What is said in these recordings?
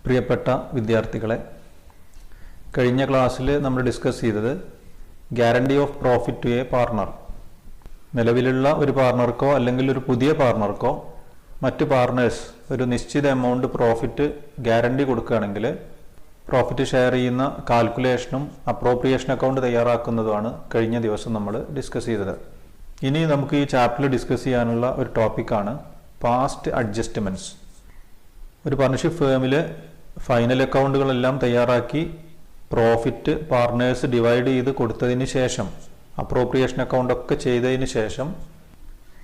പ്രിയപ്പെട്ട വിദ്യാർത്ഥികളെ, കഴിഞ്ഞ ക്ലാസ്സിൽ നമ്മൾ ഡിസ്കസ് ചെയ്തത് guarantee of profit to a partner. നിലവിലുള്ള ഒരു പാർട്ണർക്കോ അല്ലെങ്കിൽ ഒരു പുതിയ പാർട്ണർക്കോ മറ്റ് പാർട്ണേഴ്സ് ഒരു നിശ്ചിത എമൗണ്ട് പ്രോഫിറ്റ് ഗ്യാരണ്ടി കൊടുക്കുകയാണെങ്കിൽ പ്രോഫിറ്റ് ഷെയർ ചെയ്യുന്ന കാൽക്കുലേഷനും അപ്രോപ്രിയേഷൻ അക്കൗണ്ട് തയ്യാറാക്കുന്നതുമാണ് കഴിഞ്ഞ ദിവസം നമ്മൾ ഡിസ്കസ് ചെയ്തത്. ഇനി നമുക്ക് ഈ ചാപ്റ്ററിൽ ഡിസ്കസ് ചെയ്യാനുള്ള ഒരു ടോപ്പിക്കാണ് പാസ്റ്റ് അഡ്ജസ്റ്റ്മെൻറ്റ്സ്. ഒരു പാർട്ണർഷിപ്പ് ഫേമിൽ ഫൈനൽ അക്കൗണ്ടുകളെല്ലാം തയ്യാറാക്കി പ്രോഫിറ്റ് പാർട്ണേഴ്സ് ഡിവൈഡ് ചെയ്ത് കൊടുത്തതിന് ശേഷം അപ്രോപ്രിയേഷൻ അക്കൗണ്ടൊക്കെ ചെയ്തതിന് ശേഷം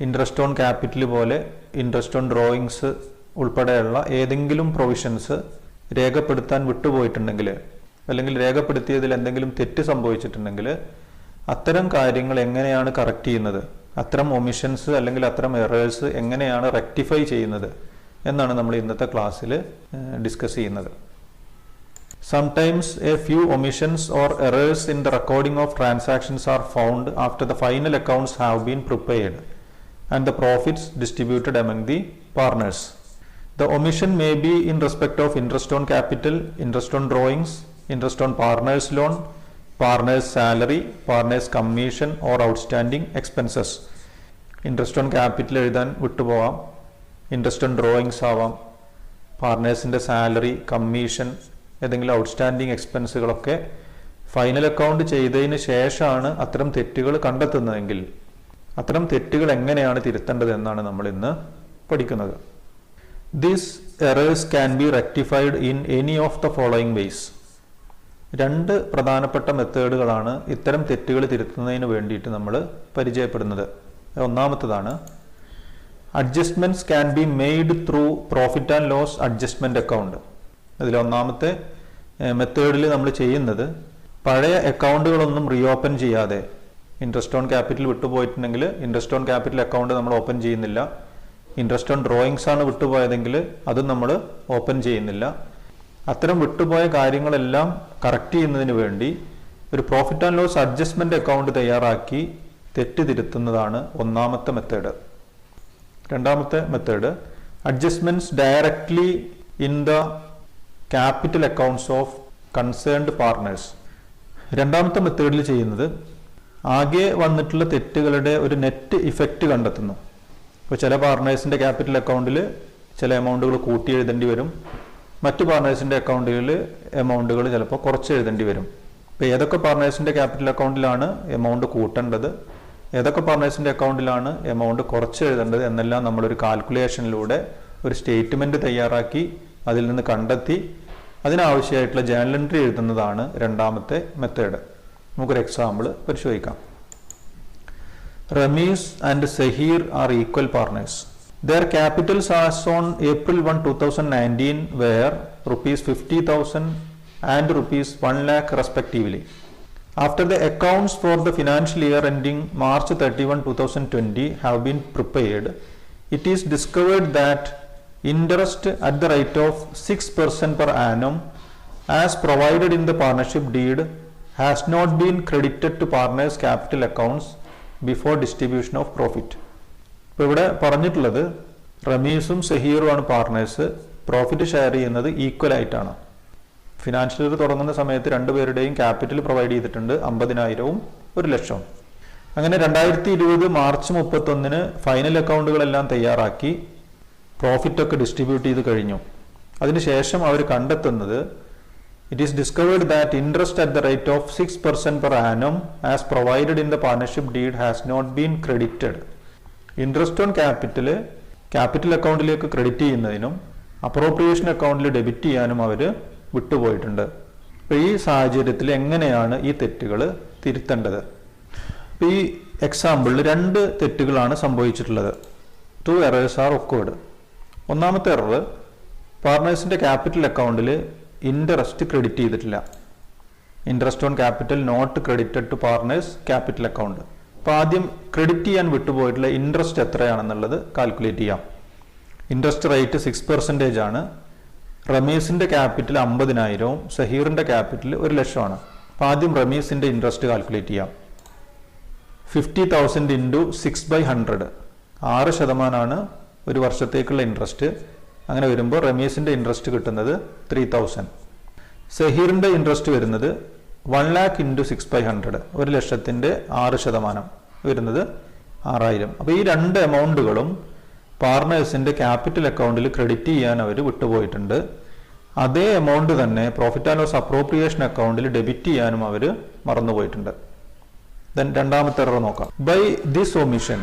ഇൻട്രസ്റ്റ് ഓൺ ക്യാപിറ്റൽ പോലെ ഇൻട്രസ്റ്റ് ഓൺ ഡ്രോയിങ്സ് ഉൾപ്പെടെയുള്ള ഏതെങ്കിലും പ്രൊവിഷൻസ് രേഖപ്പെടുത്താൻ വിട്ടുപോയിട്ടുണ്ടെങ്കിൽ അല്ലെങ്കിൽ രേഖപ്പെടുത്തിയതിൽ എന്തെങ്കിലും തെറ്റ് സംഭവിച്ചിട്ടുണ്ടെങ്കിൽ അത്തരം കാര്യങ്ങൾ എങ്ങനെയാണ് കറക്റ്റ് ചെയ്യുന്നത്, അത്തരം ഒമിഷൻസ് അല്ലെങ്കിൽ അത്തരം എറേഴ്സ് എങ്ങനെയാണ് റെക്ടിഫൈ ചെയ്യുന്നത് എന്നാണ് നമ്മൾ ഇന്നത്തെ ക്ലാസ്സിൽ ഡിസ്കസ് ചെയ്യുന്നത്. Sometimes a few omissions or errors in the recording of transactions are found after the final accounts have been prepared and the profits distributed among the partners. The omission may be in respect of interest on capital, interest on drawings, interest on partners loan, partners salary, partners commission or outstanding expenses. Interest on capital എഴുതാൻ വിട്ടുപോകാം, interest on drawings ആവാം, പാർട്ട്നേഴ്സിൻ്റെ salary, commission, ഏതെങ്കിലും outstanding എക്സ്പെൻസുകളൊക്കെ final account ചെയ്തതിന് ശേഷമാണ് അത്തരം തെറ്റുകൾ കണ്ടെത്തുന്നതെങ്കിൽ അത്തരം തെറ്റുകൾ എങ്ങനെയാണ് തിരുത്തേണ്ടത് എന്നാണ് നമ്മൾ ഇന്ന് പഠിക്കുന്നത്. These errors can be rectified in any of the following ways. രണ്ട് പ്രധാനപ്പെട്ട മെത്തേഡുകളാണ് ഇത്തരം തെറ്റുകൾ തിരുത്തുന്നതിന് വേണ്ടിയിട്ട് നമ്മൾ പരിചയപ്പെടുന്നത്. ഒന്നാമത്തേതാണ് adjustments can be made through profit and loss adjustment account. അതിലൊന്നാമത്തെ മെത്തേഡിൽ നമ്മൾ ചെയ്യുന്നത് പഴയ അക്കൗണ്ടുകളൊന്നും റീഓപ്പൺ ചെയ്യാതെ, ഇൻട്രസ്റ്റ് ഓൺ ക്യാപിറ്റൽ വിട്ടുപോയിട്ടുണ്ടെങ്കിൽ ഇൻട്രസ്റ്റ് ഓൺ ക്യാപിറ്റൽ അക്കൗണ്ട് നമ്മൾ ഓപ്പൺ ചെയ്യുന്നില്ല, ഇൻട്രസ്റ്റ് ഓൺ ഡ്രോയിങ്സ് ആണ് വിട്ടുപോയതെങ്കിൽ അതും നമ്മൾ ഓപ്പൺ ചെയ്യുന്നില്ല. അത്തരം വിട്ടുപോയ കാര്യങ്ങളെല്ലാം കറക്റ്റ് ചെയ്യുന്നതിന് വേണ്ടി ഒരു profit and loss adjustment account തയ്യാറാക്കി തെറ്റ് തിരുത്തുന്നതാണ് ഒന്നാമത്തെ മെത്തേഡ്. രണ്ടാമത്തെ method adjustments directly in the capital accounts of concerned partners. രണ്ടാമത്തെ മെത്തേഡിൽ ചെയ്യുന്നത് ആകെ വന്നിട്ടുള്ള തെറ്റുകളുടെ ഒരു നെറ്റ് ഇഫക്റ്റ് കണ്ടെത്തുന്നു. ഇപ്പോൾ ചില പാർട്ട്നേഴ്സിൻ്റെ ക്യാപിറ്റൽ അക്കൗണ്ടിൽ ചില എമൗണ്ടുകൾ കൂട്ടി എഴുതേണ്ടി വരും, മറ്റു പാർട്ട്നേഴ്സിൻ്റെ അക്കൗണ്ടുകളിൽ എമൗണ്ടുകൾ ചിലപ്പോൾ കുറച്ച് എഴുതേണ്ടി വരും. ഇപ്പോൾ ഏതൊക്കെ പാർട്ട്നേഴ്സിൻ്റെ ക്യാപിറ്റൽ അക്കൗണ്ടിലാണ് എമൗണ്ട് കൂട്ടേണ്ടത്, ഏതൊക്കെ പാർട്ട്നേഴ്സിൻ്റെ അക്കൗണ്ടിലാണ് എമൗണ്ട് കുറച്ച് എഴുതേണ്ടത് എന്നെല്ലാം നമ്മളൊരു കാൽക്കുലേഷനിലൂടെ ഒരു സ്റ്റേറ്റ്മെൻറ്റ് തയ്യാറാക്കി അതിൽ നിന്ന് കണ്ടെത്തി അതിനാവശ്യമായിട്ടുള്ള ജേണൽ എൻട്രി എഴുതുന്നതാണ് രണ്ടാമത്തെ മെത്തേഡ്. നമുക്കൊരു എക്സാമ്പിൾ പരിശോധിക്കാം. Ramesh and Sahir are equal partners. Their capitals as on April 1, 2019 were rupees 50,000 and rupees 1 lakh respectively. After the accounts for the financial year ending March 31, 2020 have been prepared, it is discovered that interest at the rate of 6% per annum as provided in the partnership deed has not been credited to partners' capital accounts before distribution of profit. ഇപ്പോൾ ഇവിടെ പറഞ്ഞിട്ടുള്ളത് റമീസും സഹീറുമാണ് partners, profit share ചെയ്യുന്നത് equal ആയിട്ടാണ്. Financial year തുടങ്ങുന്ന സമയത്ത് രണ്ടുപേരുടെയും capital provide ചെയ്തിട്ടുണ്ട് 50,000-ഉം 1,00,000. അങ്ങനെ 2020 മാർച്ച് 31 ഫൈനൽ അക്കൗണ്ടുകളെല്ലാം തയ്യാറാക്കി പ്രോഫിറ്റൊക്കെ ഡിസ്ട്രിബ്യൂട്ട് ചെയ്ത് കഴിഞ്ഞു. അതിനുശേഷം അവർ കണ്ടെത്തുന്നത് it is discovered that interest at the rate of 6% per annum as provided in the partnership deed has not been credited. Interest on capital അക്കൗണ്ടിലേക്ക് ക്രെഡിറ്റ് ചെയ്യുന്നതിനും അപ്രോപ്രിയേഷൻ അക്കൗണ്ടിൽ ഡെബിറ്റ് ചെയ്യാനും അവർ വിട്ടുപോയിട്ടുണ്ട്. അപ്പോൾ ഈ സാഹചര്യത്തിൽ എങ്ങനെയാണ് ഈ തെറ്റുകൾ തിരുത്തേണ്ടത്? അപ്പോൾ ഈ എക്സാമ്പിളിൽ രണ്ട് തെറ്റുകളാണ് സംഭവിച്ചിട്ടുള്ളത്. 2 errors are occurred. ഒന്നാമത്തെ എറർ, പാർട്ട്നേഴ്സിൻ്റെ ക്യാപിറ്റൽ അക്കൗണ്ടിൽ ഇൻട്രസ്റ്റ് ക്രെഡിറ്റ് ചെയ്തിട്ടില്ല. Interest on capital not credited to partners capital account. അപ്പോൾ ആദ്യം ക്രെഡിറ്റ് ചെയ്യാൻ വിട്ടുപോയിട്ടുള്ള ഇൻട്രസ്റ്റ് എത്രയാണെന്നുള്ളത് കാൽക്കുലേറ്റ് ചെയ്യാം. ഇൻട്രസ്റ്റ് റേറ്റ് 6% ആണ്. റമീസിൻ്റെ ക്യാപിറ്റൽ 50,000-ഉം സഹീറിൻ്റെ ക്യാപിറ്റൽ 1,00,000-ആണ്. അപ്പോൾ ആദ്യം റമീസിൻ്റെ ഇൻട്രസ്റ്റ് കാൽക്കുലേറ്റ് ചെയ്യാം. 50,000 ഇൻറ്റു 6/100, 6% ഒരു വർഷത്തേക്കുള്ള ഇൻട്രസ്റ്റ്. അങ്ങനെ വരുമ്പോൾ റമീസിന്റെ ഇൻട്രസ്റ്റ് കിട്ടുന്നത് 3000. സഹീറിന്റെ ഇൻട്രസ്റ്റ് വരുന്നത് 1 lakh into 6/100, 1,00,000ന്റെ 6% വരുന്നത് 6000. അപ്പോൾ ഈ രണ്ട് എമൗണ്ടുകളും പാർട്ട്നേഴ്സിന്റെ ക്യാപിറ്റൽ അക്കൗണ്ടിൽ ക്രെഡിറ്റ് ചെയ്യാൻ അവർ വിട്ടുപോയിട്ടുണ്ട്. അതേ എമൗണ്ട് തന്നെ പ്രോഫിറ്റ് ആൻഡ് ലോസ് അപ്രോപ്രിയേഷൻ അക്കൗണ്ടിൽ ഡെബിറ്റ് ചെയ്യാനും അവർ മറന്നുപോയിട്ടുണ്ട്. ദെൻ രണ്ടാമത്തെ എറർ നോക്കാം. By this omission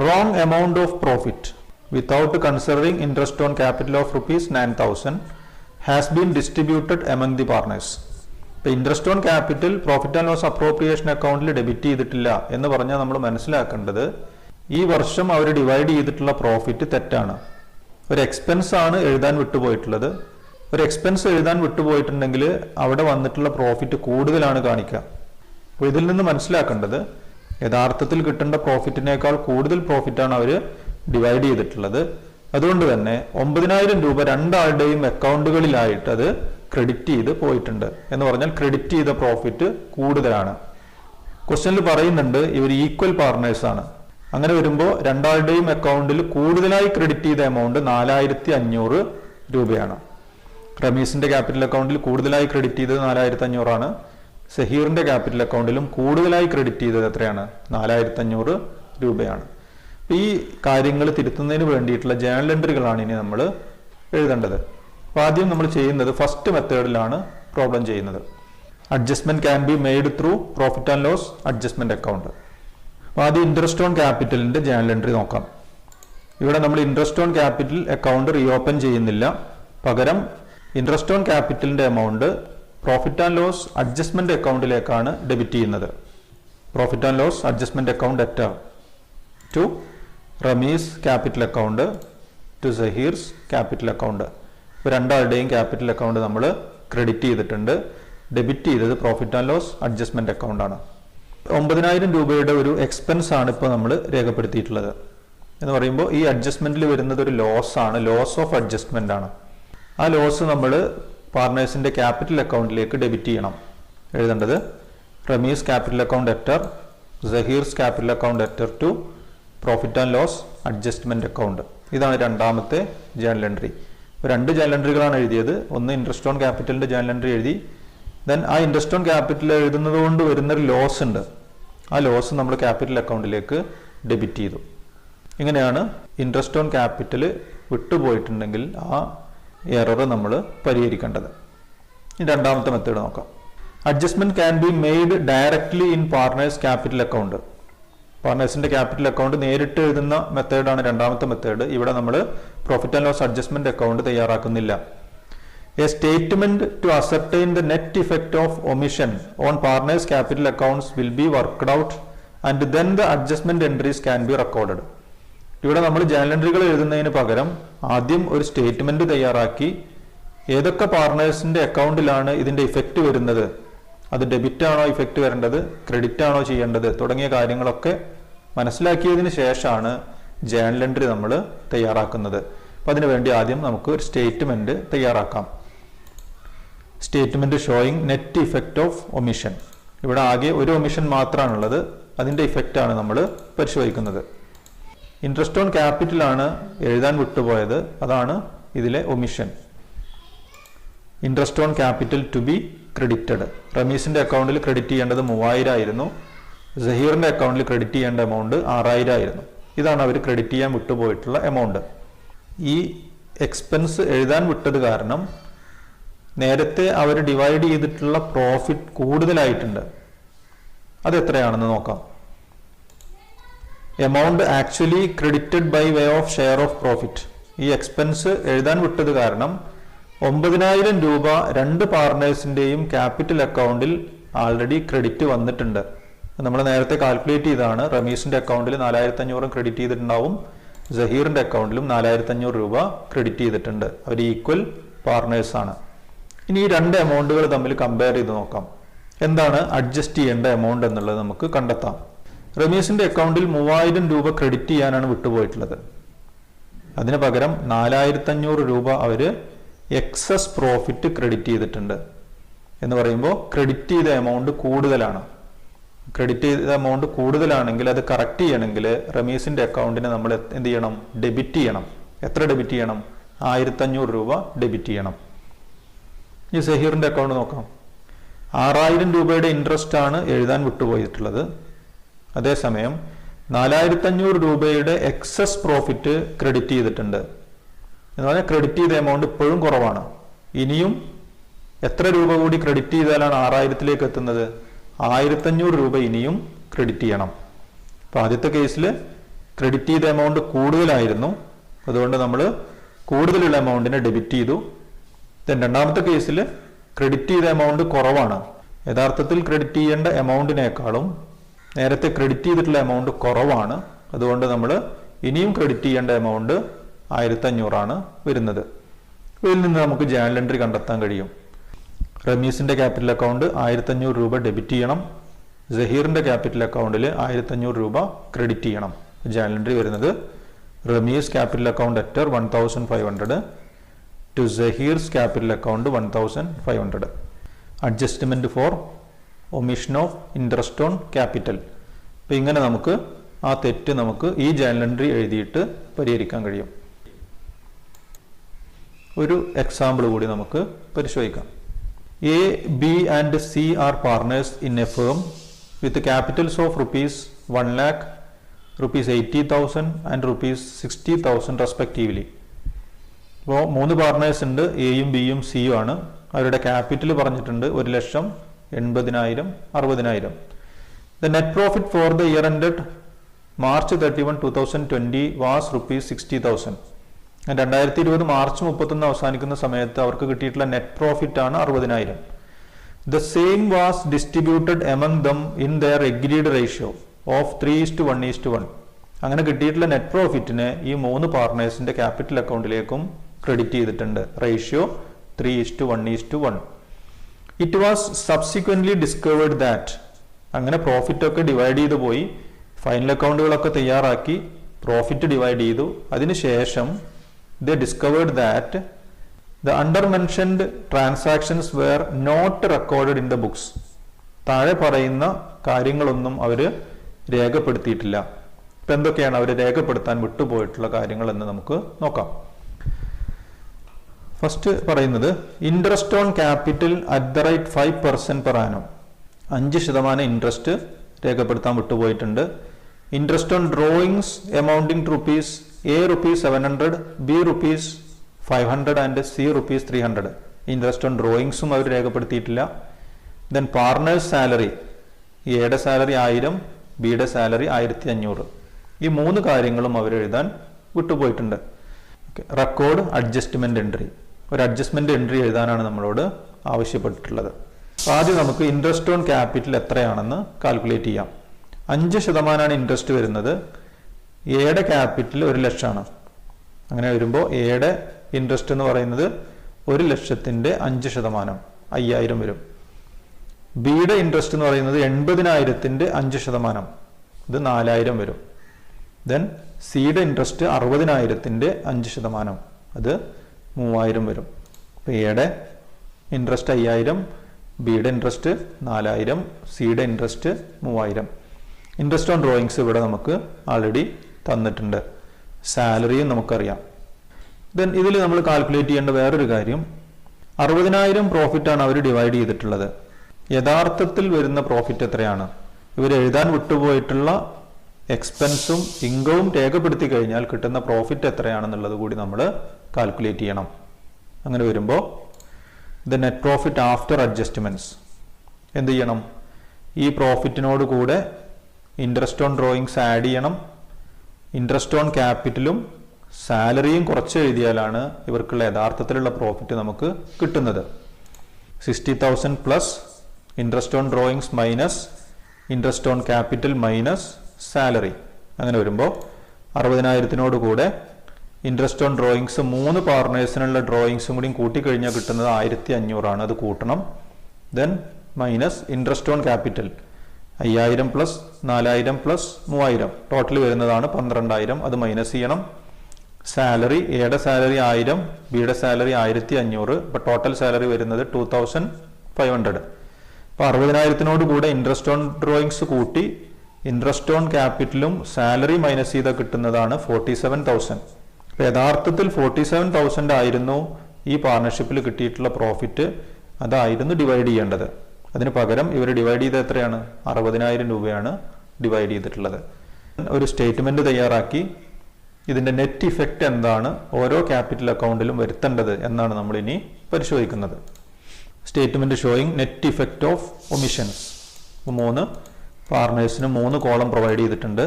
wrong amount of profit without considering interest on capital of ₹9,000 has been distributed among the partners. ഇപ്പൊ interest on capital profit and loss appropriation അക്കൗണ്ടിൽ debit ചെയ്തിട്ടില്ല എന്ന് പറഞ്ഞാൽ നമ്മൾ മനസ്സിലാക്കേണ്ടത് ഈ വർഷം അവർ ഡിവൈഡ് ചെയ്തിട്ടുള്ള പ്രോഫിറ്റ് തെറ്റാണ്. ഒരു എക്സ്പെൻസ് ആണ് എഴുതാൻ വിട്ടുപോയിട്ടുള്ളത്. ഒരു എക്സ്പെൻസ് എഴുതാൻ വിട്ടുപോയിട്ടുണ്ടെങ്കിൽ അവിടെ വന്നിട്ടുള്ള പ്രോഫിറ്റ് കൂടുതലാണ് കാണിക്കുക. അപ്പോൾ ഇതിൽ നിന്ന് മനസ്സിലാക്കേണ്ടത് യഥാർത്ഥത്തിൽ കിട്ടേണ്ട പ്രോഫിറ്റിനേക്കാൾ കൂടുതൽ പ്രോഫിറ്റാണ് അവർ ഡിവൈഡ് ചെയ്തിട്ടുള്ളത്. അതുകൊണ്ട് തന്നെ 9,000 രൂപ രണ്ടാളുടെയും അക്കൗണ്ടുകളിലായിട്ട് അത് ക്രെഡിറ്റ് ചെയ്ത് പോയിട്ടുണ്ട്. എന്ന് പറഞ്ഞാൽ ക്രെഡിറ്റ് ചെയ്ത പ്രോഫിറ്റ് കൂടുതലാണ്. ക്വസ്റ്റ്യനിൽ പറയുന്നുണ്ട് ഇവർ ഈക്വൽ പാർട്ട്നേഴ്സ് ആണ്. അങ്ങനെ വരുമ്പോൾ രണ്ടാളുടെയും അക്കൗണ്ടിൽ കൂടുതലായി ക്രെഡിറ്റ് ചെയ്ത എമൗണ്ട് 4,500 രൂപയാണ്. റമീസിന്റെ ക്യാപിറ്റൽ അക്കൗണ്ടിൽ കൂടുതലായി ക്രെഡിറ്റ് ചെയ്തത് 4,500 ആണ്. സഹീറിന്റെ ക്യാപിറ്റൽ അക്കൗണ്ടിലും കൂടുതലായി ക്രെഡിറ്റ് ചെയ്തത് എത്രയാണ്? 4,500 രൂപയാണ്. ഈ കാര്യങ്ങൾ തിരുത്തുന്നതിന് വേണ്ടിയിട്ടുള്ള ജേണൽ എൻട്രികളാണ് ഇനി നമ്മൾ എഴുതേണ്ടത്. അപ്പോൾ ആദ്യം നമ്മൾ ചെയ്യുന്നത് ഫസ്റ്റ് മെത്തേഡിലാണ് പ്രോബ്ലം ചെയ്യുന്നത്. Adjustment can be made through profit and loss adjustment account. അപ്പോൾ ആദ്യം ഇൻട്രസ്റ്റ് ഓൺ ക്യാപിറ്റലിന്റെ ജേണൽ എൻട്രി നോക്കാം. ഇവിടെ നമ്മൾ interest on capital account reopen ചെയ്യുന്നില്ല. പകരം ഇൻട്രസ്റ്റ് ഓൺ ക്യാപിറ്റലിന്റെ amount profit and loss adjustment അക്കൗണ്ടിലേക്കാണ് ഡെബിറ്റ് ചെയ്യുന്നത്. Profit and loss adjustment account debtor to Rameez capital account to Zaheer's capital account. ഇപ്പോൾ രണ്ടാളുടെയും ക്യാപിറ്റൽ അക്കൗണ്ട് നമ്മൾ ക്രെഡിറ്റ് ചെയ്തിട്ടുണ്ട്. ഡെബിറ്റ് ചെയ്തത് പ്രോഫിറ്റ് ആൻഡ് ലോസ് അഡ്ജസ്റ്റ്മെന്റ് അക്കൗണ്ടാണ്. 9,000 രൂപയുടെ ഒരു എക്സ്പെൻസ് ആണ് ഇപ്പോൾ നമ്മൾ രേഖപ്പെടുത്തിയിട്ടുള്ളത്. എന്ന് പറയുമ്പോൾ ഈ അഡ്ജസ്റ്റ്മെന്റിൽ വരുന്നത് ഒരു ലോസ് ആണ്, ലോസ് ഓഫ് അഡ്ജസ്റ്റ്മെന്റ് ആണ്. ആ ലോസ് നമ്മൾ പാർട്ട്നേഴ്സിന്റെ ക്യാപിറ്റൽ അക്കൗണ്ടിലേക്ക് ഡെബിറ്റ് ചെയ്യണം. എഴുതേണ്ടത് Rameez capital account debtor Zaheer's capital account debtor to profit and loss adjustment account. ഇതാണ് രണ്ടാമത്തെ ജേണൽ എൻട്രി. രണ്ട് ജേണൽ എൻട്രികളാണ് എഴുതിയത്. ഒന്ന് ഇൻട്രസ്റ്റ് ഓൺ ക്യാപിറ്റലിന്റെ ജേണൽ എൻട്രി എഴുതി. ദെൻ ആ ഇൻട്രസ്റ്റ് ഓൺ ക്യാപിറ്റൽ എഴുതുന്നത് കൊണ്ട് വരുന്നൊരു ലോസ് ഉണ്ട്. ആ ലോസ് നമ്മൾ ക്യാപിറ്റൽ അക്കൗണ്ടിലേക്ക് ഡെബിറ്റ് ചെയ്തു. ഇങ്ങനെയാണ് ഇൻട്രസ്റ്റ് ഓൺ ക്യാപിറ്റൽ വിട്ടുപോയിട്ടുണ്ടെങ്കിൽ ആ എറർ നമ്മൾ പരിഹരിക്കേണ്ടത്. ഇനി രണ്ടാമത്തെ മെത്തേഡ് നോക്കാം. Adjustment can be made directly in partners capital account. പാർട്ട്നേഴ്സിന്റെ ക്യാപിറ്റൽ അക്കൗണ്ട് നേരിട്ട് എഴുതുന്ന മെത്തേഡാണ് രണ്ടാമത്തെ മെത്തേഡ്. ഇവിടെ നമ്മൾ profit and loss adjustment account തയ്യാറാക്കുന്നില്ല. A statement to ascertain the net effect of omission on partners capital accounts will be worked out and then the adjustment entries can be recorded. ഇവിടെ നമ്മൾ journal എൻട്രികൾ എഴുതുന്നതിന് പകരം ആദ്യം ഒരു statement തയ്യാറാക്കി ഏതൊക്കെ പാർട്ട്നേഴ്സിന്റെ അക്കൗണ്ടിലാണ് ഇതിന്റെ ഇഫക്റ്റ് വരുന്നത്, അത് ഡെബിറ്റ് ആണോ ഇഫക്റ്റ് വരേണ്ടത്, ക്രെഡിറ്റ് ആണോ ചെയ്യേണ്ടത് തുടങ്ങിയ കാര്യങ്ങളൊക്കെ മനസ്സിലാക്കിയതിന് ശേഷമാണ് ജേണൽ എൻട്രി നമ്മൾ തയ്യാറാക്കുന്നത്. അപ്പം അതിനുവേണ്ടി ആദ്യം നമുക്ക് ഒരു സ്റ്റേറ്റ്മെന്റ് തയ്യാറാക്കാം. Statement showing net effect of omission. ഇവിടെ ആകെ ഒരു ഒമിഷൻ മാത്രമാണുള്ളത്. അതിന്റെ ഇഫക്റ്റ് ആണ് നമ്മൾ പരിശോധിക്കുന്നത്. ഇൻട്രസ്റ്റ് ഓൺ ക്യാപിറ്റൽ ആണ് എഴുതാൻ വിട്ടുപോയത്. അതാണ് ഇതിലെ omission. Interest on capital to be credited. റമീസിന്റെ അക്കൗണ്ടിൽ ക്രെഡിറ്റ് ചെയ്യേണ്ടത് 3,000 ആയിരുന്നു. സഹീറിന്റെ അക്കൗണ്ടിൽ ക്രെഡിറ്റ് ചെയ്യേണ്ട എമൗണ്ട് 6,000 ആയിരുന്നു. ഇതാണ് അവർ ക്രെഡിറ്റ് ചെയ്യാൻ വിട്ടുപോയിട്ടുള്ള എമൗണ്ട്. ഈ എക്സ്പെൻസ് എഴുതാൻ വിട്ടത് കാരണം നേരത്തെ അവർ ഡിവൈഡ് ചെയ്തിട്ടുള്ള പ്രോഫിറ്റ് കൂടുതലായിട്ടുണ്ട്. അത് എത്രയാണെന്ന് നോക്കാം. Amount actually credited by way of share of profit. ഈ എക്സ്പെൻസ് എഴുതാൻ വിട്ടത് കാരണം 9,000 രൂപ രണ്ട് പാർട്ട്നേഴ്സിന്റെയും ക്യാപിറ്റൽ അക്കൗണ്ടിൽ ആൾറെഡി ക്രെഡിറ്റ് വന്നിട്ടുണ്ട്. നമ്മൾ നേരത്തെ കാൽക്കുലേറ്റ് ചെയ്താണ്. റമീസിന്റെ അക്കൗണ്ടിൽ 4,500 ക്രെഡിറ്റ് ചെയ്തിട്ടുണ്ടാവും. സഹീറിന്റെ അക്കൗണ്ടിലും 4,500 രൂപ ക്രെഡിറ്റ് ചെയ്തിട്ടുണ്ട്. അവർ ഈക്വൽ പാർട്ട്നേഴ്സ് ആണ്. ഇനി ഈ രണ്ട് എമൗണ്ടുകൾ തമ്മിൽ കമ്പയർ ചെയ്ത് നോക്കാം. എന്താണ് അഡ്ജസ്റ്റ് ചെയ്യേണ്ട എമൗണ്ട് എന്നുള്ളത് നമുക്ക് കണ്ടെത്താം. റമീസിന്റെ അക്കൗണ്ടിൽ 3,000 രൂപ ക്രെഡിറ്റ് ചെയ്യാനാണ് വിട്ടുപോയിട്ടുള്ളത്. അതിന് പകരം 4,500 രൂപ അവർ എക്സസ് പ്രോഫിറ്റ് ക്രെഡിറ്റ് ചെയ്തിട്ടുണ്ട്. എന്ന് പറയുമ്പോൾ ക്രെഡിറ്റ് ചെയ്ത എമൗണ്ട് കൂടുതലാണ്. ക്രെഡിറ്റ് ചെയ്ത എമൗണ്ട് കൂടുതലാണെങ്കിൽ അത് കറക്റ്റ് ചെയ്യണമെങ്കിൽ റമീസിന്റെ അക്കൗണ്ടിനെ നമ്മൾ എന്ത് ചെയ്യണം? ഡെബിറ്റ് ചെയ്യണം. എത്ര ഡെബിറ്റ് ചെയ്യണം? 1500 രൂപ ഡെബിറ്റ് ചെയ്യണം. ഈ സഹീറിൻ്റെ അക്കൗണ്ട് നോക്കാം. 6000 രൂപയുടെ ഇൻട്രസ്റ്റ് ആണ് എഴുതാൻ വിട്ടുപോയിട്ടുള്ളത്. അതേസമയം 4500 രൂപയുടെ എക്സസ് പ്രോഫിറ്റ് ക്രെഡിറ്റ് ചെയ്തിട്ടുണ്ട്. എന്ന് പറഞ്ഞാൽ ക്രെഡിറ്റ് ചെയ്ത എമൗണ്ട് ഇപ്പോഴും കുറവാണ്. ഇനിയും എത്ര രൂപ കൂടി ക്രെഡിറ്റ് ചെയ്താലാണ് 6000ലേക്ക് എത്തുന്നത്? 1500 രൂപ ഇനിയും ക്രെഡിറ്റ് ചെയ്യണം. അപ്പോൾ ആദ്യത്തെ കേസിൽ ക്രെഡിറ്റ് ചെയ്ത എമൗണ്ട് കൂടുതലായിരുന്നു, അതുകൊണ്ട് നമ്മൾ കൂടുതലുള്ള എമൗണ്ടിനെ ഡെബിറ്റ് ചെയ്തു. രണ്ടാമത്തെ കേസിൽ ക്രെഡിറ്റ് ചെയ്ത എമൗണ്ട് കുറവാണ്. യഥാർത്ഥത്തിൽ ക്രെഡിറ്റ് ചെയ്യേണ്ട എമൗണ്ടിനേക്കാളും നേരത്തെ ക്രെഡിറ്റ് ചെയ്തിട്ടുള്ള എമൗണ്ട് കുറവാണ്. അതുകൊണ്ട് നമ്മൾ ഇനിയും ക്രെഡിറ്റ് ചെയ്യേണ്ട എമൗണ്ട് 1500 വരുന്നത്. ഇതിൽ നിന്ന് നമുക്ക് ജേണൽ എൻട്രി കണ്ടെത്താൻ കഴിയും. റമീസിന്റെ ക്യാപിറ്റൽ അക്കൗണ്ട് 1500 രൂപ ഡെബിറ്റ് ചെയ്യണം. സഹീറിന്റെ ക്യാപിറ്റൽ അക്കൗണ്ടിൽ 1500 രൂപ ക്രെഡിറ്റ് ചെയ്യണം. ജേണൽ എൻട്രി വരുന്നത് റമീസ് ക്യാപിറ്റൽ അക്കൗണ്ട് അറ്റർ 1500 to Zaheer's capital account 1500. Adjustment for omission of interest on capital. അപ്പം ഇങ്ങനെ നമുക്ക് ആ തെറ്റ് നമുക്ക് ഈ ജേണൽ എൻട്രി എഴുതിയിട്ട് പരിഹരിക്കാൻ കഴിയും. ഒരു എക്സാമ്പിൾ കൂടി നമുക്ക് പരിശോധിക്കാം. A, B and C are partners in a firm with capitals of rupees 1 lakh, rupees 80,000 and rupees 60,000 respectively. അപ്പോൾ 3 പാർട്ട്നേഴ്സ് ഉണ്ട്. എയും ബിയും സിയും ആണ്. അവരുടെ ക്യാപിറ്റൽ പറഞ്ഞിട്ടുണ്ട് 1,80,000, 60,000. The net profit for the year ended March 31, 2020 was rupees 60,000. 2020 March 31 അവസാനിക്കുന്ന സമയത്ത് അവർക്ക് കിട്ടിയിട്ടുള്ള നെറ്റ് പ്രോഫിറ്റ് ആണ് 60,000. The same was distributed among them in their agreed ratio of 3:1:1. അങ്ങനെ കിട്ടിയിട്ടുള്ള നെറ്റ് പ്രോഫിറ്റിനെ ഈ 3 പാർട്ട്നേഴ്സിന്റെ ക്യാപിറ്റൽ അക്കൗണ്ടിലേക്കും ക്രെഡിറ്റ് ചെയ്തിട്ടുണ്ട്. Ratio 3:1:1. It was subsequently discovered that അങ്ങനെ പ്രോഫിറ്റ് ഒക്കെ ഡിവൈഡ് ചെയ്തു പോയി. ഫൈനൽ അക്കൗണ്ടുകളൊക്കെ തയ്യാറാക്കി പ്രോഫിറ്റ് ഡിവൈഡ് ചെയ്തു. അതിനുശേഷം they discovered that the undermentioned transactions were not recorded in the books. താഴെ പറയുന്ന കാര്യങ്ങളൊന്നും അവർ രേഖപ്പെടുത്തിയിട്ടില്ല. ഇപ്പം എന്തൊക്കെയാണ് അവർ രേഖപ്പെടുത്താൻ വിട്ടുപോയിട്ടുള്ള കാര്യങ്ങൾ എന്ന് നമുക്ക് നോക്കാം. ഫസ്റ്റ് പറയുന്നത് interest on capital at the rate 5% per annum. 5% interest രേഖപ്പെടുത്താൻ വിട്ടുപോയിട്ടുണ്ട്. Interest on drawings amounting to rupees A rupees 700, B rupees 500 and C rupees 300. Interest on ഡ്രോയിങ്സും അവർ രേഖപ്പെടുത്തിയിട്ടില്ല. ദെൻ പാർട്ട്നേഴ്സ് സാലറി, എയുടെ സാലറി 1000, ബിയുടെ സാലറി 1500. ഈ 3 കാര്യങ്ങളും അവർ എഴുതാൻ വിട്ടുപോയിട്ടുണ്ട്. Record adjustment entry. ഒരു അഡ്ജസ്റ്റ്മെന്റ് എൻട്രി എഴുതാനാണ് നമ്മളോട് ആവശ്യപ്പെട്ടിട്ടുള്ളത്. ആദ്യം നമുക്ക് ഇൻട്രസ്റ്റ് ഓൺ ക്യാപിറ്റൽ എത്രയാണെന്ന് കാൽക്കുലേറ്റ് ചെയ്യാം. 5% ഇൻട്രസ്റ്റ് വരുന്നത്. എയുടെ ക്യാപിറ്റൽ 1,00,000. അങ്ങനെ വരുമ്പോൾ എയുടെ ഇൻട്രസ്റ്റ് എന്ന് പറയുന്നത് 1,00,000ന്റെ 5%, 5,000 വരും. ബിയുടെ ഇൻട്രസ്റ്റ് എന്ന് പറയുന്നത് 80,000ന്റെ 5%, ഇത് 4,000 വരും. ദെൻ സിയുടെ ഇൻട്രസ്റ്റ് 60,000ന്റെ 5%, അത് 3,000 വരും. അപ്പോൾ എയുടെ ഇൻട്രസ്റ്റ് 5,000, ബിയുടെ ഇൻട്രസ്റ്റ് 4,000, സിയുടെ ഇൻട്രസ്റ്റ് 3,000. ഇൻട്രസ്റ്റ് ഓൺ ഡ്രോയിങ്സ് ഇവിടെ നമുക്ക് ആൾറെഡി തന്നിട്ടുണ്ട്. സാലറിയും നമുക്കറിയാം. ദെൻ ഇതിൽ നമ്മൾ കാൽക്കുലേറ്റ് ചെയ്യേണ്ട വേറൊരു കാര്യം, 60,000 പ്രോഫിറ്റാണ് അവർ ഡിവൈഡ് ചെയ്തിട്ടുള്ളത്. യഥാർത്ഥത്തിൽ വരുന്ന പ്രോഫിറ്റ് എത്രയാണ്? ഇവർ എഴുതാൻ വിട്ടുപോയിട്ടുള്ള എക്സ്പെൻസും ഇൻകവും രേഖപ്പെടുത്തി കഴിഞ്ഞാൽ കിട്ടുന്ന പ്രോഫിറ്റ് എത്രയാണെന്നുള്ളത് കൂടി നമ്മൾ കാൽക്കുലേറ്റ് ചെയ്യണം. അങ്ങനെ വരുമ്പോൾ the net profit after adjustments എന്ത് ചെയ്യണം? ഈ പ്രോഫിറ്റിനോട് കൂടെ ഇൻട്രസ്റ്റ് ഓൺ ഡ്രോയിങ്സ് ആഡ് ചെയ്യണം. ഇൻട്രസ്റ്റ് ഓൺ ക്യാപിറ്റലും സാലറിയും കുറച്ച് എഴുതിയാലാണ് ഇവർക്കുള്ള യഥാർത്ഥത്തിലുള്ള പ്രോഫിറ്റ് നമുക്ക് കിട്ടുന്നത്. 60,000 plus interest on drawings minus interest on capital minus salary. അങ്ങനെ വരുമ്പോൾ 60,000 കൂടെ ഇൻട്രസ്റ്റ് ഓൺ ഡ്രോയിങ്സ് 3 പാർട്ട്നേഴ്സിനുള്ള ഡ്രോയിങ്സും കൂടി കൂട്ടിക്കഴിഞ്ഞാൽ കിട്ടുന്നത് 1,500 അത് കൂട്ടണം. Then minus interest on capital 5,000 plus 4,000 plus 3,000 total വരുന്നതാണ് 12,000, അത് മൈനസ് ചെയ്യണം. സാലറി, എയുടെ സാലറി 1000, ബിയുടെ സാലറി 1,500, ഇപ്പം ടോട്ടൽ സാലറി വരുന്നത് 2,500. അപ്പോൾ 60,000 കൂടെ ഇൻട്രസ്റ്റ് ഓൺ ഡ്രോയിങ്സ് കൂട്ടി ഇൻട്രസ്റ്റ് ഓൺ ക്യാപിറ്റലും സാലറി മൈനസ് ചെയ്താൽ കിട്ടുന്നതാണ് 47,000. യഥാർത്ഥത്തിൽ 47,000 ആയിരുന്നു ഈ പാർട്ണർഷിപ്പിൽ കിട്ടിയിട്ടുള്ള പ്രോഫിറ്റ്. അതായിരുന്നു ഡിവൈഡ് ചെയ്യേണ്ടത്. അതിന് പകരം ഇവർ ഡിവൈഡ് ചെയ്ത് എത്രയാണ്? 60,000 രൂപയാണ് ഡിവൈഡ് ചെയ്തിട്ടുള്ളത്. ഒരു സ്റ്റേറ്റ്മെന്റ് തയ്യാറാക്കി ഇതിന്റെ നെറ്റ് ഇഫക്റ്റ് എന്താണ് ഓരോ ക്യാപിറ്റൽ അക്കൗണ്ടിലും വരുത്തേണ്ടത് എന്നാണ് നമ്മൾ ഇനി പരിശോധിക്കുന്നത്. Statement showing net effect of omissions. 3 പാർട്ണേഴ്സിന് 3 കോളം പ്രൊവൈഡ് ചെയ്തിട്ടുണ്ട്.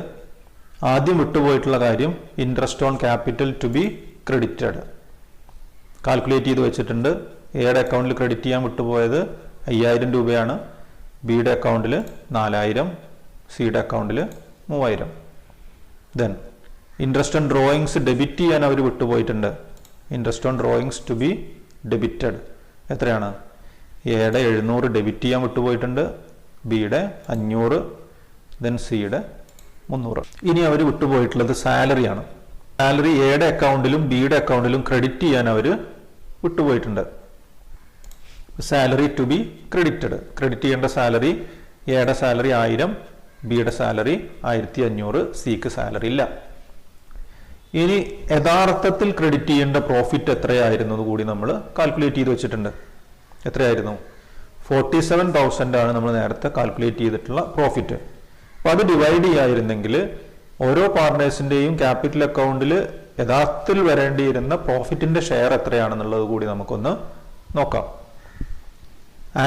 ആദ്യം വിട്ടുപോയിട്ടുള്ള കാര്യം interest on capital to be credited calculate ചെയ്ത് വെച്ചിട്ടുണ്ട്. എയുടെ അക്കൗണ്ടിൽ ക്രെഡിറ്റ് ചെയ്യാൻ വിട്ടുപോയത് 5,000 രൂപയാണ്. ബിയുടെ അക്കൗണ്ടിൽ 4,000, സിയുടെ അക്കൗണ്ടിൽ 3,000. Then interest on drawings debit ചെയ്യാൻ അവർ വിട്ടുപോയിട്ടുണ്ട്. Interest on drawings to be debited എത്രയാണ്? എയുടെ 700 ഡെബിറ്റ് ചെയ്യാൻ വിട്ടുപോയിട്ടുണ്ട്, ബിയുടെ 500, ദെൻ സിയുടെ 300. ഇനി അവർ വിട്ടുപോയിട്ടുള്ളത് സാലറിയാണ്. സാലറി എയുടെ അക്കൗണ്ടിലും ബിയുടെ അക്കൗണ്ടിലും ക്രെഡിറ്റ് ചെയ്യാൻ അവർ വിട്ടുപോയിട്ടുണ്ട്. Salary to be credited. Credit ചെയ്യേണ്ട സാലറി എയുടെ സാലറി 1000, ബിയുടെ സാലറി 1500, സിക്ക് സാലറി ഇല്ല. ഇനി യഥാർത്ഥത്തിൽ ക്രെഡിറ്റ് ചെയ്യേണ്ട പ്രോഫിറ്റ് എത്രയായിരുന്നു കൂടി നമ്മൾ കാൽക്കുലേറ്റ് ചെയ്ത് വെച്ചിട്ടുണ്ട്. എത്രയായിരുന്നു? 47,000 ആണ് നമ്മൾ നേരത്തെ കാൽക്കുലേറ്റ് ചെയ്തിട്ടുള്ള പ്രോഫിറ്റ്. അപ്പൊ അത് ഡിവൈഡ് ചെയ്യായിരുന്നെങ്കിൽ ഓരോ പാർട്ണേഴ്സിന്റെയും ക്യാപിറ്റൽ അക്കൗണ്ടിൽ യഥാർത്ഥത്തിൽ വരേണ്ടിയിരുന്ന പ്രോഫിറ്റിന്റെ ഷെയർ എത്രയാണെന്നുള്ളത് കൂടി നമുക്കൊന്ന് നോക്കാം.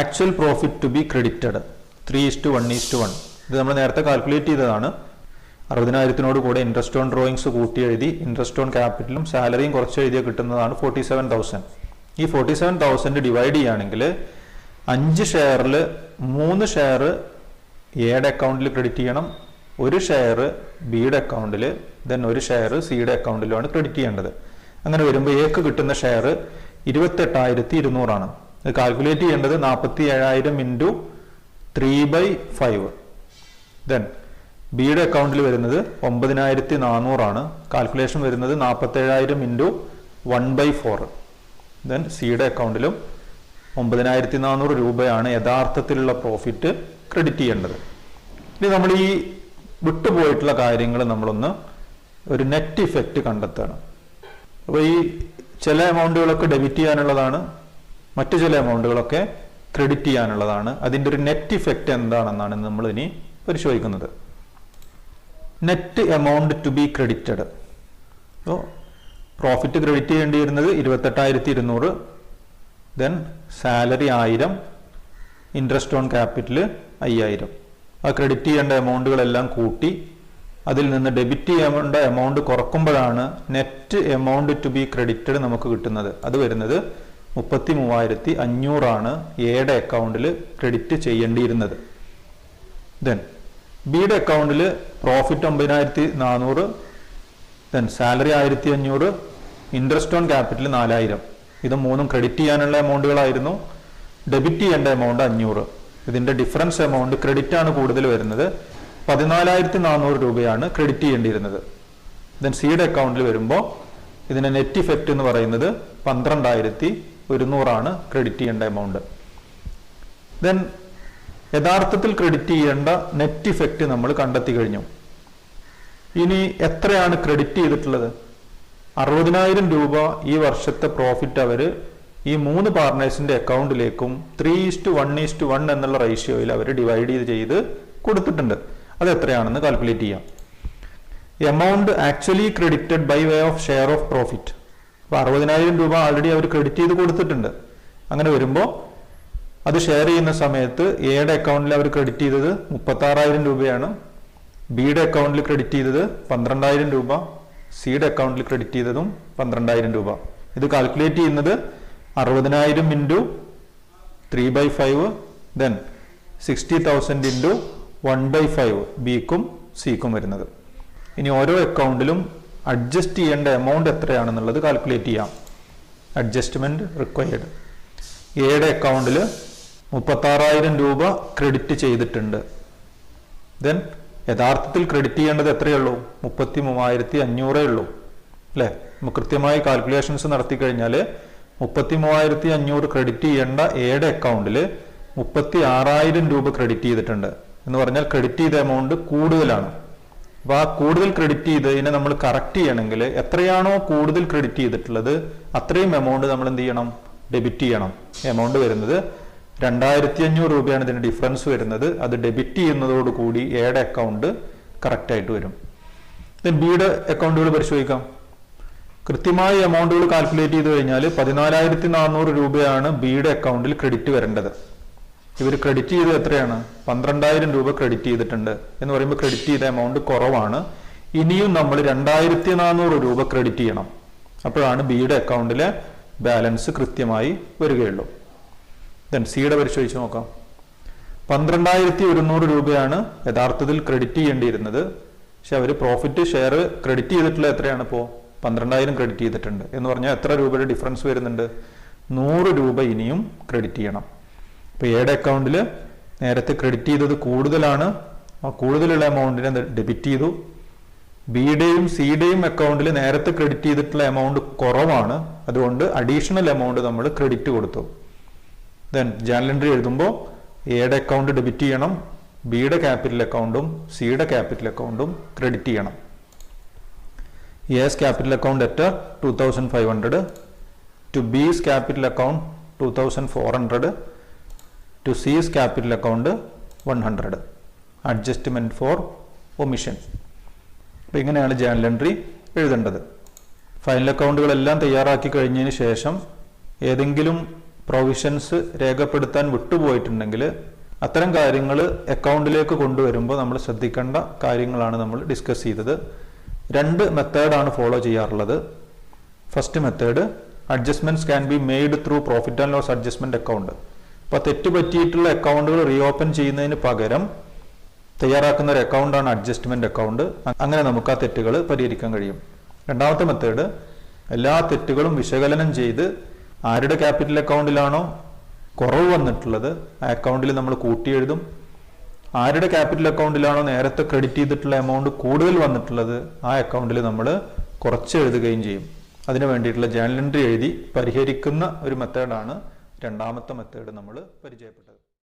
Actual profit to be credited 3:1:1. ഇത് നമ്മൾ നേരത്തെ കാൽക്കുലേറ്റ് ചെയ്തതാണ്. 60,000 കൂടെ ഇൻട്രസ്റ്റ് ഓൺ ഡ്രോയിങ്സ് കൂട്ടി എഴുതി ഇൻട്രസ്റ്റ് ഓൺ ക്യാപിറ്റലും സാലറിയും കുറച്ച് എഴുതിയ കിട്ടുന്നതാണ് 47,000. ഈ 47,000 ഡിവൈഡ് ചെയ്യുകയാണെങ്കിൽ 5 ഷെയറിൽ 3 ഷെയർ എയുടെ അക്കൗണ്ടിൽ ക്രെഡിറ്റ് ചെയ്യണം, 1 ഷെയർ ബിയുടെ അക്കൗണ്ടിൽ, ദെൻ 1 ഷെയർ സിയുടെ അക്കൗണ്ടിലുമാണ് ക്രെഡിറ്റ് ചെയ്യേണ്ടത്. അങ്ങനെ വരുമ്പോൾ എക്ക് കിട്ടുന്ന ഷെയർ 28,200 ആണ്. ഇത് കാൽക്കുലേറ്റ് ചെയ്യേണ്ടത് 47,000 ഇൻറ്റു 3/5. ദെൻ ബിയുടെ അക്കൗണ്ടിൽ വരുന്നത് 9,400 ആണ്. കാൽക്കുലേഷൻ വരുന്നത് 47,000 ഇൻറ്റു 1/4. ദെൻ സിയുടെ അക്കൗണ്ടിലും 9,400 രൂപയാണ് യഥാർത്ഥത്തിലുള്ള പ്രോഫിറ്റ് ക്രെഡിറ്റ് ചെയ്യേണ്ടത്. ഇനി നമ്മൾ ഈ വിട്ടുപോയിട്ടുള്ള കാര്യങ്ങൾ നമ്മളൊന്ന് ഒരു നെറ്റ് ഇഫക്റ്റ് കണ്ടെത്തണം. അപ്പോൾ ഈ ചില എമൗണ്ടുകളൊക്കെ ഡെബിറ്റ് ചെയ്യാനുള്ളതാണ്, മറ്റു ചില എമൗണ്ടുകളൊക്കെ ക്രെഡിറ്റ് ചെയ്യാനുള്ളതാണ്. അതിൻ്റെ ഒരു നെറ്റ് ഇഫക്റ്റ് എന്താണെന്നാണ് നമ്മൾ ഇനി പരിശോധിക്കുന്നത്. Net amount to be credited. അപ്പോൾ പ്രോഫിറ്റ് ക്രെഡിറ്റ് ചെയ്യേണ്ടി വരുന്നത് 28,200, then salary 1000, interest on capital 5000. ആ ക്രെഡിറ്റ് ചെയ്യേണ്ട എമൗണ്ടുകളെല്ലാം കൂട്ടി അതിൽ നിന്ന് ഡെബിറ്റ് ചെയ്യേണ്ട എമൗണ്ട് കുറക്കുമ്പോഴാണ് net amount to be credited നമുക്ക് കിട്ടുന്നത്. അത് വരുന്നത് 33,500 ആണ് എയുടെ അക്കൗണ്ടിൽ ക്രെഡിറ്റ് ചെയ്യേണ്ടിയിരുന്നത്. ദെൻ ബിയുടെ അക്കൗണ്ടിൽ profit 9,400, then salary 1,500, interest on capital 4,000. ഇത് മൂന്നും ക്രെഡിറ്റ് ചെയ്യാനുള്ള എമൗണ്ടുകളായിരുന്നു. ഡെബിറ്റ് ചെയ്യേണ്ട എമൗണ്ട് 500. ഇതിന്റെ ഡിഫറൻസ് എമൗണ്ട് ക്രെഡിറ്റ് ആണ് കൂടുതൽ വരുന്നത്. 14,400 രൂപയാണ് ക്രെഡിറ്റ് ചെയ്യേണ്ടിയിരുന്നത്. ദെൻ സിയുടെ അക്കൗണ്ടിൽ വരുമ്പോൾ ഇതിന്റെ നെറ്റ് ഇഫക്റ്റ് എന്ന് പറയുന്നത് 12,100 ആണ് ക്രെഡിറ്റ് ചെയ്യേണ്ട എമൗണ്ട്. ദെൻ യഥാർത്ഥത്തിൽ ക്രെഡിറ്റ് ചെയ്യേണ്ട നെറ്റ് ഇഫക്റ്റ് നമ്മൾ കണ്ടെത്തി കഴിഞ്ഞു. ഇനി എത്രയാണ് ക്രെഡിറ്റ് ചെയ്തിട്ടുള്ളത്? 60,000 രൂപ ഈ വർഷത്തെ പ്രോഫിറ്റ് അവർ ഈ 3 പാർട്ണേഴ്സിന്റെ അക്കൗണ്ടിലേക്കും 3:1:1 എന്നുള്ള റേഷ്യോയിൽ അവർ ഡിവൈഡ് ചെയ്ത് കൊടുത്തിട്ടുണ്ട്. അത് എത്രയാണെന്ന് കാൽക്കുലേറ്റ് ചെയ്യാം. Amount actually credited by way of share of profit. അപ്പോൾ 60,000 രൂപ ആൾറെഡി അവർ ക്രെഡിറ്റ് ചെയ്ത് കൊടുത്തിട്ടുണ്ട്. അങ്ങനെ വരുമ്പോൾ അത് ഷെയർ ചെയ്യുന്ന സമയത്ത് എയുടെ അക്കൗണ്ടിൽ അവർ ക്രെഡിറ്റ് ചെയ്തത് 36,000 രൂപയാണ്, ബിയുടെ അക്കൗണ്ടിൽ ക്രെഡിറ്റ് ചെയ്തത് 12,000 രൂപ, സിയുടെ അക്കൗണ്ടിൽ ക്രെഡിറ്റ് ചെയ്തതും 12,000 രൂപ. ഇത് കാൽക്കുലേറ്റ് ചെയ്യുന്നത് 60,000 ഇൻറ്റു 3/5, ദെൻ 60,000 ഇൻറ്റു 1/5 ബിക്കും സിക്കും വരുന്നത്. ഇനി ഓരോ അക്കൗണ്ടിലും അഡ്ജസ്റ്റ് ചെയ്യേണ്ട എമൗണ്ട് എത്രയാണെന്നുള്ളത് കാൽക്കുലേറ്റ് ചെയ്യാം. Adjustment required. എയുടെ അക്കൗണ്ടിൽ 36,000 രൂപ ക്രെഡിറ്റ് ചെയ്തിട്ടുണ്ട്. ദെൻ യഥാർത്ഥത്തിൽ ക്രെഡിറ്റ് ചെയ്യേണ്ടത് എത്രയുള്ളൂ? 33,500 ഉള്ളൂ അല്ലേ? നമുക്ക് കൃത്യമായി കാൽക്കുലേഷൻസ് നടത്തി കഴിഞ്ഞാൽ 33,500 ക്രെഡിറ്റ് ചെയ്യേണ്ട എയുടെ അക്കൗണ്ടിൽ 36,000 രൂപ ക്രെഡിറ്റ് ചെയ്തിട്ടുണ്ട് എന്ന് പറഞ്ഞാൽ ക്രെഡിറ്റ് ചെയ്ത എമൗണ്ട് കൂടുതലാണ്. അപ്പോൾ ആ കൂടുതൽ ക്രെഡിറ്റ് ചെയ്തതിനെ നമ്മൾ കറക്റ്റ് ചെയ്യണമെങ്കിൽ എത്രയാണോ കൂടുതൽ ക്രെഡിറ്റ് ചെയ്തിട്ടുള്ളത് അത്രയും എമൗണ്ട് നമ്മൾ എന്ത് ചെയ്യണം, ഡെബിറ്റ് ചെയ്യണം. എമൗണ്ട് വരുന്നത് 2500 രൂപയാണ് ഇതിന് ഡിഫറൻസ് വരുന്നത്. അത് ഡെബിറ്റ് ചെയ്യുന്നതോടുകൂടി എയുടെ അക്കൗണ്ട് കറക്റ്റ് ആയിട്ട് വരും. ബിയുടെ അക്കൗണ്ടുകൾ പരിശോധിക്കാം. കൃത്യമായി എമൗണ്ടുകൾ കാൽക്കുലേറ്റ് ചെയ്ത് കഴിഞ്ഞാൽ 14,400 രൂപയാണ് ബിയുടെ അക്കൗണ്ടിൽ ക്രെഡിറ്റ് വരേണ്ടത്. ഇവർ ക്രെഡിറ്റ് ചെയ്തത് എത്രയാണ്? 12,000 രൂപ ക്രെഡിറ്റ് ചെയ്തിട്ടുണ്ട് എന്ന് പറയുമ്പോൾ ക്രെഡിറ്റ് ചെയ്ത എമൗണ്ട് കുറവാണ്. ഇനിയും നമ്മൾ 2,400 രൂപ ക്രെഡിറ്റ് ചെയ്യണം. അപ്പോഴാണ് ബിയുടെ അക്കൗണ്ടിലെ ബാലൻസ് കൃത്യമായി വരികയുള്ളൂ. ദെൻ സിയുടെ പരിശോധിച്ച് നോക്കാം. 12,100 രൂപയാണ് യഥാർത്ഥത്തിൽ ക്രെഡിറ്റ് ചെയ്യേണ്ടിയിരുന്നത്. പക്ഷെ അവർ പ്രോഫിറ്റ് ഷെയർ ക്രെഡിറ്റ് ചെയ്തിട്ടുള്ള എത്രയാണ്? ഇപ്പോൾ 12,000 ക്രെഡിറ്റ് ചെയ്തിട്ടുണ്ട് എന്ന് പറഞ്ഞാൽ എത്ര രൂപയുടെ ഡിഫറൻസ് വരുന്നുണ്ട്? 100 രൂപ ഇനിയും ക്രെഡിറ്റ് ചെയ്യണം. ഇപ്പോൾ എയുടെ അക്കൗണ്ടിൽ നേരത്തെ ക്രെഡിറ്റ് ചെയ്തത് കൂടുതലാണ്, ആ കൂടുതലുള്ള എമൗണ്ടിനെ ഡെബിറ്റ് ചെയ്തു. ബിയുടെയും സിയുടെയും അക്കൗണ്ടിൽ നേരത്തെ ക്രെഡിറ്റ് ചെയ്തിട്ടുള്ള എമൗണ്ട് കുറവാണ്, അതുകൊണ്ട് അഡീഷണൽ എമൗണ്ട് നമ്മൾ ക്രെഡിറ്റ് കൊടുത്തു. ദെൻ ജേണൽ എൻട്രി എഴുതുമ്പോൾ എയുടെ അക്കൗണ്ട് ഡെബിറ്റ് ചെയ്യണം, ബിയുടെ ക്യാപിറ്റൽ അക്കൗണ്ടും സിയുടെ ക്യാപിറ്റൽ അക്കൗണ്ടും ക്രെഡിറ്റ് ചെയ്യണം. S capital account at 2,500, to B's capital account 2,400, to C's capital account 100. Adjustment for omission. അപ്പോൾ ഇങ്ങനെയാണ് ജേണൽ എൻട്രി എഴുതേണ്ടത്. ഫൈനൽ അക്കൗണ്ടുകളെല്ലാം തയ്യാറാക്കി കഴിഞ്ഞതിന് ശേഷം ഏതെങ്കിലും പ്രൊവിഷൻസ് രേഖപ്പെടുത്താൻ വിട്ടുപോയിട്ടുണ്ടെങ്കിൽ അത്തരം കാര്യങ്ങൾ അക്കൗണ്ടിലേക്ക് കൊണ്ടുവരുമ്പോൾ നമ്മൾ ശ്രദ്ധിക്കേണ്ട കാര്യങ്ങളാണ് നമ്മൾ ഡിസ്കസ് ചെയ്തത്. 2 മെത്തേഡാണ് ഫോളോ ചെയ്യാറുള്ളത്. First method, adjustments can be made through profit and loss adjustment account. അപ്പോൾ തെറ്റ് പറ്റിയിട്ടുള്ള അക്കൗണ്ടുകൾ റീഓപ്പൺ ചെയ്യുന്നതിന് പകരം തയ്യാറാക്കുന്ന ഒരു അക്കൗണ്ടാണ് അഡ്ജസ്റ്റ്മെന്റ് അക്കൗണ്ട്. അങ്ങനെ നമുക്ക് ആ തെറ്റുകൾ പരിഹരിക്കാൻ കഴിയും. രണ്ടാമത്തെ മെത്തേഡ്, എല്ലാ തെറ്റുകളും വിശകലനം ചെയ്ത് ആരുടെ ക്യാപിറ്റൽ അക്കൗണ്ടിലാണോ കുറവ് വന്നിട്ടുള്ളത് ആ അക്കൗണ്ടിൽ നമ്മൾ കൂട്ടി എഴുതും. ആരുടെ ക്യാപിറ്റൽ അക്കൗണ്ടിലാണോ നേരത്തെ ക്രെഡിറ്റ് ചെയ്തിട്ടുള്ള എമൗണ്ട് കൂടുതൽ വന്നിട്ടുള്ളത് ആ അക്കൗണ്ടിൽ നമ്മൾ കുറച്ച് എഴുതുകയും ചെയ്യും. അതിനു വേണ്ടിയിട്ടുള്ള ജേണൽ എൻട്രി എഴുതി പരിഹരിക്കുന്ന ഒരു മെത്തേഡാണ് രണ്ടാമത്തെ മെത്തേഡ് നമ്മൾ പരിചയപ്പെട്ടത്.